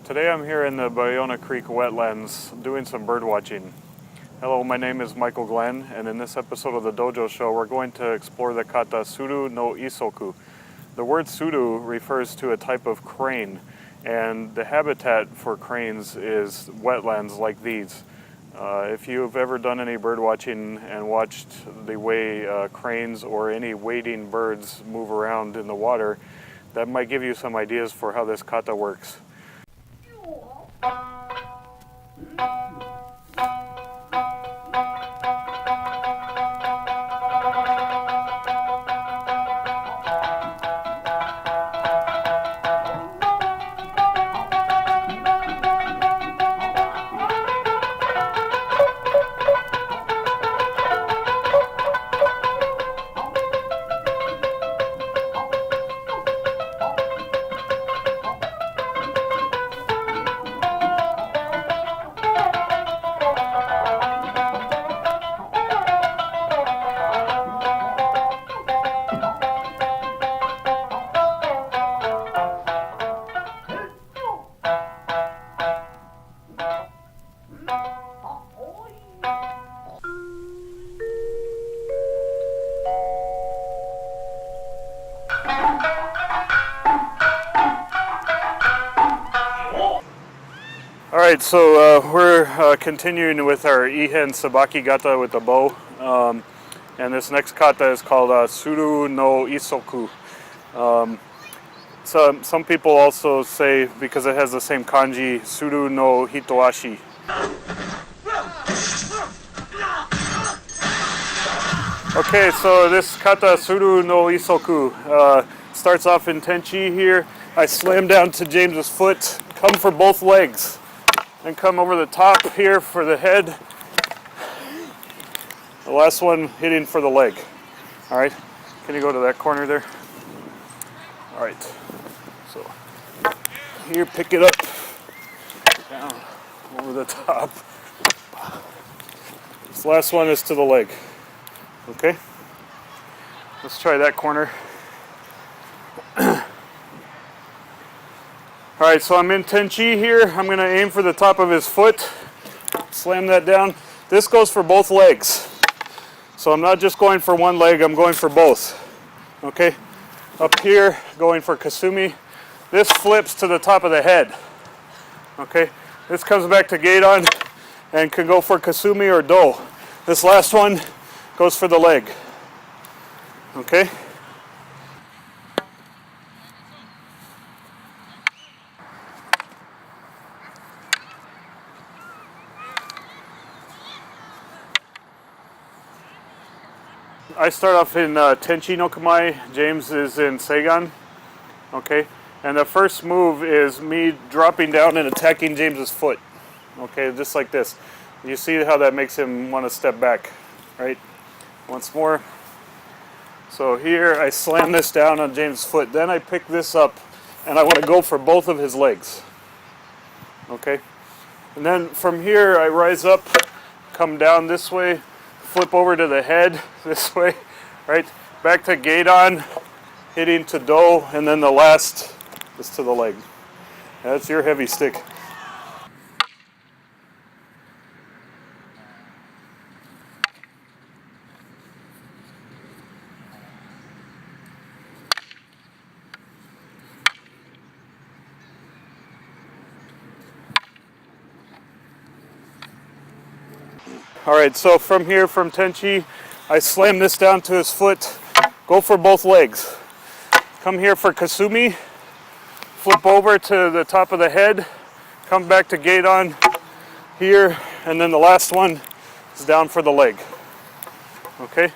Today I'm here in the Ballona Creek wetlands doing some bird watching. Hello, my name is Michael Glenn, and in this episode of the Dojo Show we're going to explore the kata Tsuru no Issoku. The word Tsuru refers to a type of crane, and the habitat for cranes is wetlands like these. If you've ever done any bird watching and watched the way cranes or any wading birds move around in the water, that might give you some ideas for how this kata works. Alright, so we're continuing with our Ihan Sabaki Gata with the bow, and this next kata is called Tsuru no Issoku. So some people also say, because it has the same kanji, Tsuru no Hitoashi. Okay, so this kata Tsuru no Issoku starts off in tenchi here. I slam down to James's foot, come for both legs. And come over the top here for the head. The last one hitting for the leg. All right, can you go to that corner there? All right, so here, pick it up, down, over the top. This last one is to the leg. Okay, let's try that corner. All right, so I'm in tenchi here. I'm going to aim for the top of his foot, slam that down. This goes for both legs. So I'm not just going for one leg, I'm going for both. Okay, up here, going for kasumi. This flips to the top of the head. Okay, this comes back to geidon and can go for kasumi or do. This last one goes for the leg. Okay. I start off in Tenchi no Kamae, James is in Seigan, okay? And the first move is me dropping down and attacking James's foot, okay? Just like this. You see how that makes him want to step back, right? Once more. So here I slam this down on James's foot, then I pick this up and I want to go for both of his legs, okay? And then from here I rise up, come down this way, flip over to the head this way, right? Back to geidon, hitting to do, and then the last is to the leg. That's your heavy stick. All right, so from here, from tenchi, I slam this down to his foot, go for both legs. Come here for kasumi, flip over to the top of the head, come back to geidon here, and then the last one is down for the leg. Okay?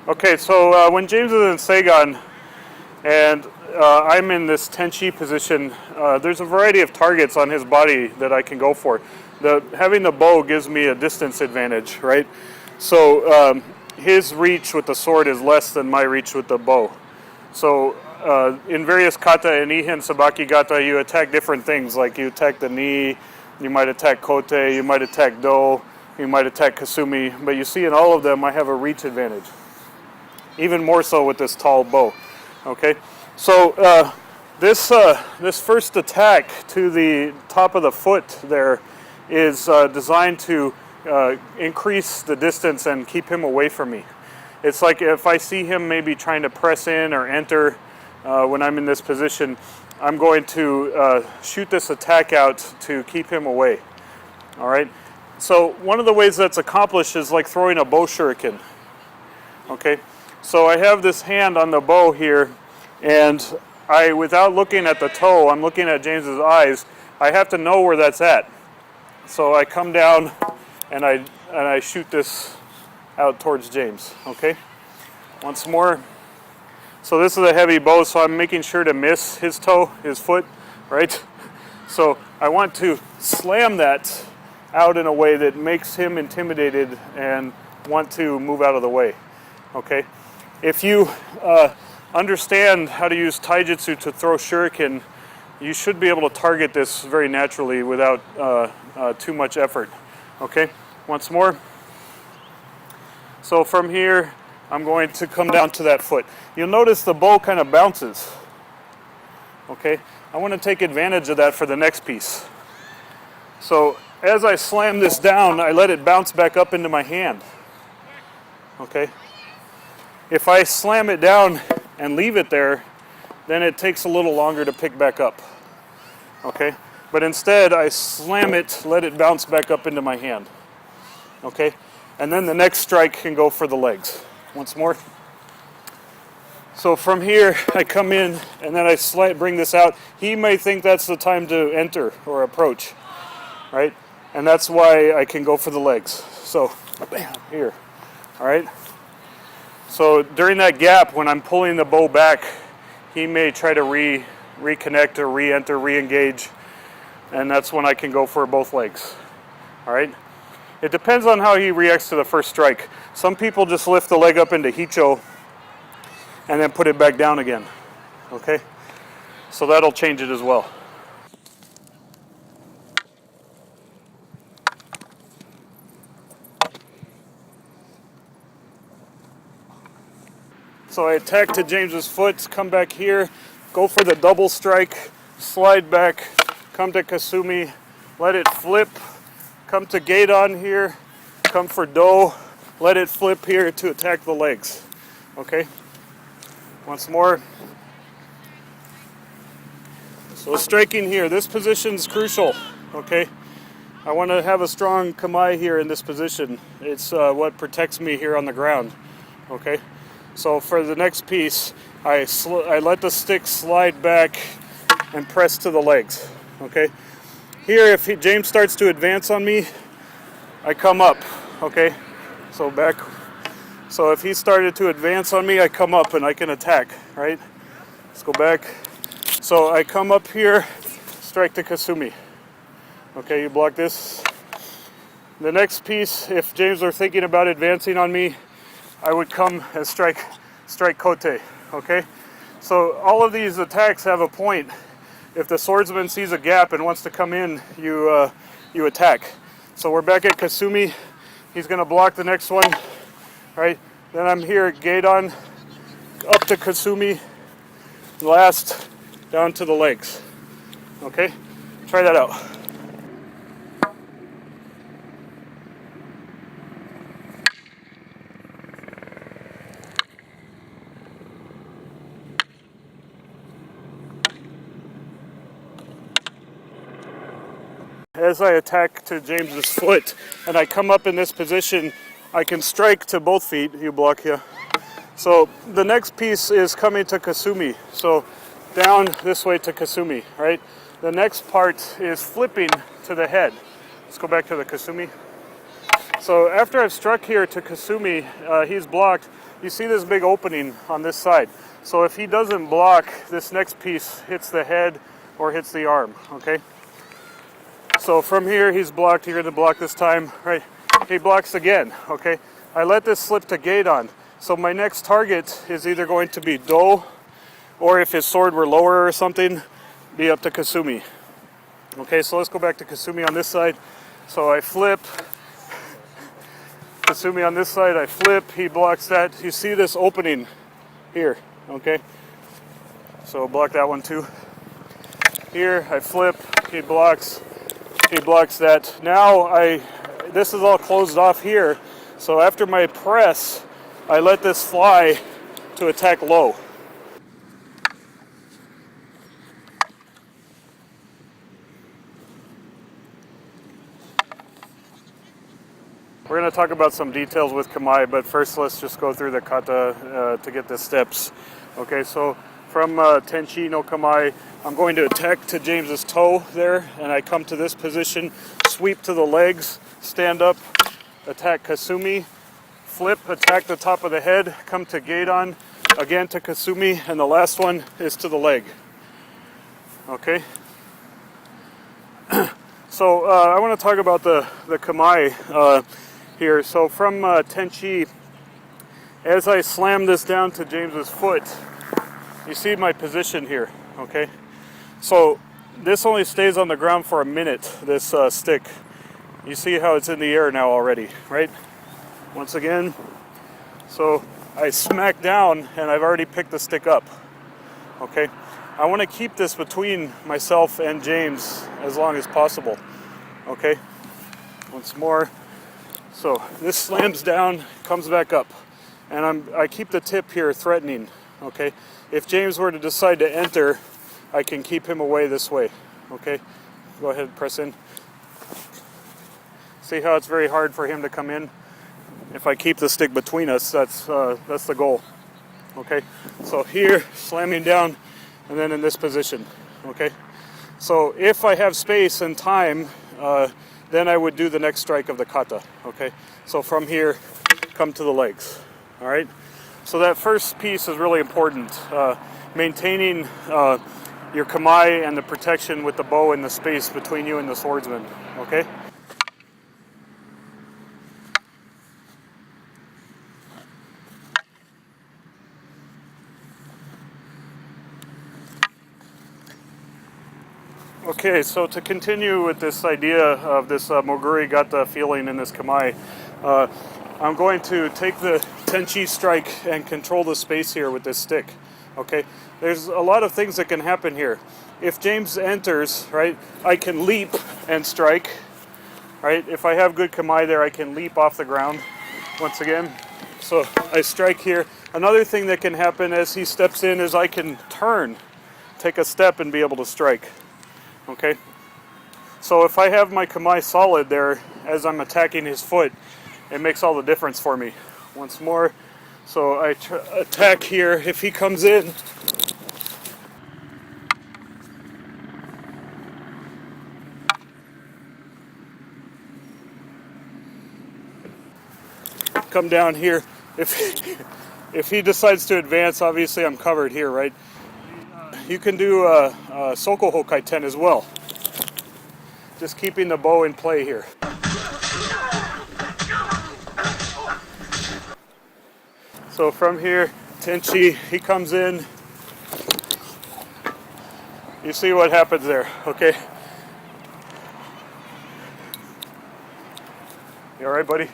Okay, so when James is in Seigan and I'm in this tenchi position, there's a variety of targets on his body that I can go for. Having the bow gives me a distance advantage, right? So his reach with the sword is less than my reach with the bow. So in various kata and Ihan Sabaki Gata, you attack different things, like you attack the knee, you might attack kote, you might attack do, he might attack Kasumi. But you see in all of them I have a reach advantage. Even more so with this tall bow. Okay, so this first attack to the top of the foot there is designed to increase the distance and keep him away from me. It's like if I see him maybe trying to press in or enter when I'm in this position, I'm going to shoot this attack out to keep him away. All right. So one of the ways that's accomplished is like throwing a bow shuriken. Okay. So I have this hand on the bow here, and without looking at the toe, I'm looking at James's eyes. I have to know where that's at. So I come down and I shoot this out towards James. Okay. Once more. So this is a heavy bow, so I'm making sure to miss his toe, his foot, right? So I want to slam that out in a way that makes him intimidated and want to move out of the way. Okay. If you understand how to use taijutsu to throw shuriken, you should be able to target this very naturally without too much effort. Okay, once more. So from here, I'm going to come down to that foot. You'll notice the bow kind of bounces. Okay, I want to take advantage of that for the next piece. So as I slam this down, I let it bounce back up into my hand. Okay. If I slam it down and leave it there, then it takes a little longer to pick back up. Okay? But instead, I slam it, let it bounce back up into my hand. Okay? And then the next strike can go for the legs. Once more. So from here, I come in and then I bring this out. He may think that's the time to enter or approach. Right? And that's why I can go for the legs. So, bam, here. All right? So during that gap, when I'm pulling the bow back, he may try to reconnect or re-enter, re-engage, and that's when I can go for both legs. All right? It depends on how he reacts to the first strike. Some people just lift the leg up into hicho and then put it back down again. Okay? So that'll change it as well. So I attack to James's foot, come back here, go for the double strike, slide back, come to Kasumi, let it flip, come to Geidon here, come for Do, let it flip here to attack the legs. Okay? Once more. So striking here, this position is crucial. Okay? I want to have a strong kamae here in this position. It's what protects me here on the ground. Okay? So for the next piece, I let the stick slide back and press to the legs. Okay. Here, if James starts to advance on me, I come up. Okay. So back. So if he started to advance on me, I come up and I can attack. Right. Let's go back. So I come up here, strike to Kasumi. Okay. You block this. The next piece, if James were thinking about advancing on me, I would come and strike kote, okay? So all of these attacks have a point. If the swordsman sees a gap and wants to come in, you attack. So we're back at Kasumi. He's going to block the next one, right? Then I'm here at Geidon, up to Kasumi, last down to the legs, okay? Try that out. As I attack to James's foot and I come up in this position, I can strike to both feet. You block here. So the next piece is coming to Kasumi. So down this way to Kasumi, right? The next part is flipping to the head. Let's go back to the Kasumi. So after I've struck here to Kasumi, he's blocked. You see this big opening on this side. So if he doesn't block, this next piece hits the head or hits the arm, okay? So from here, he's blocked. You're going to block this time, right? He blocks again, okay? I let this slip to Geidon. So my next target is either going to be Do, or if his sword were lower or something, be up to Kasumi. Okay, so let's go back to Kasumi on this side. So I flip, Kasumi on this side, I flip, he blocks that. You see this opening here, okay? So block that one too. Here, I flip, he blocks that. Now this is all closed off here. So after my press, I let this fly to attack low. We're going to talk about some details with Kamae, but first let's just go through the kata to get the steps. Okay, so from Tenchi no Kamae, I'm going to attack to James's toe there, and I come to this position, sweep to the legs, stand up, attack Kasumi, flip, attack the top of the head, come to Gedan, again to Kasumi, and the last one is to the leg. Okay? So I want to talk about the Kamae here. So from Tenchi, as I slam this down to James's foot, you see my position here, okay? So this only stays on the ground for a minute, this stick. You see how it's in the air now already, right? Once again, so I smack down and I've already picked the stick up, okay? I want to keep this between myself and James as long as possible, okay? Once more. So this slams down, comes back up, and I keep the tip here threatening, okay? If James were to decide to enter, I can keep him away this way, okay? Go ahead, press in. See how it's very hard for him to come in? If I keep the stick between us, that's the goal, okay? So here, slamming down, and then in this position, okay? So if I have space and time, then I would do the next strike of the kata, okay? So from here, come to the legs, all right? So that first piece is really important, maintaining your kamae and the protection with the bow and the space between you and the swordsman, okay? Okay, so to continue with this idea of this Moguri Gata feeling in this kamae, I'm going to take the Tenchi strike and control the space here with this stick, okay? There's a lot of things that can happen here. If James enters, right, I can leap and strike, right? If I have good kamae there, I can leap off the ground once again. So I strike here. Another thing that can happen as he steps in is I can turn, take a step and be able to strike. Okay, so if I have my kamae solid there as I'm attacking his foot, it makes all the difference for me. Once more, so I attack here. If he comes in, come down here. If he decides to advance, obviously I'm covered here, right? You can do Soko Hokai 10 as well. Just keeping the bow in play here. So from here, Tenchi, he comes in. You see what happens there, okay? You alright, buddy?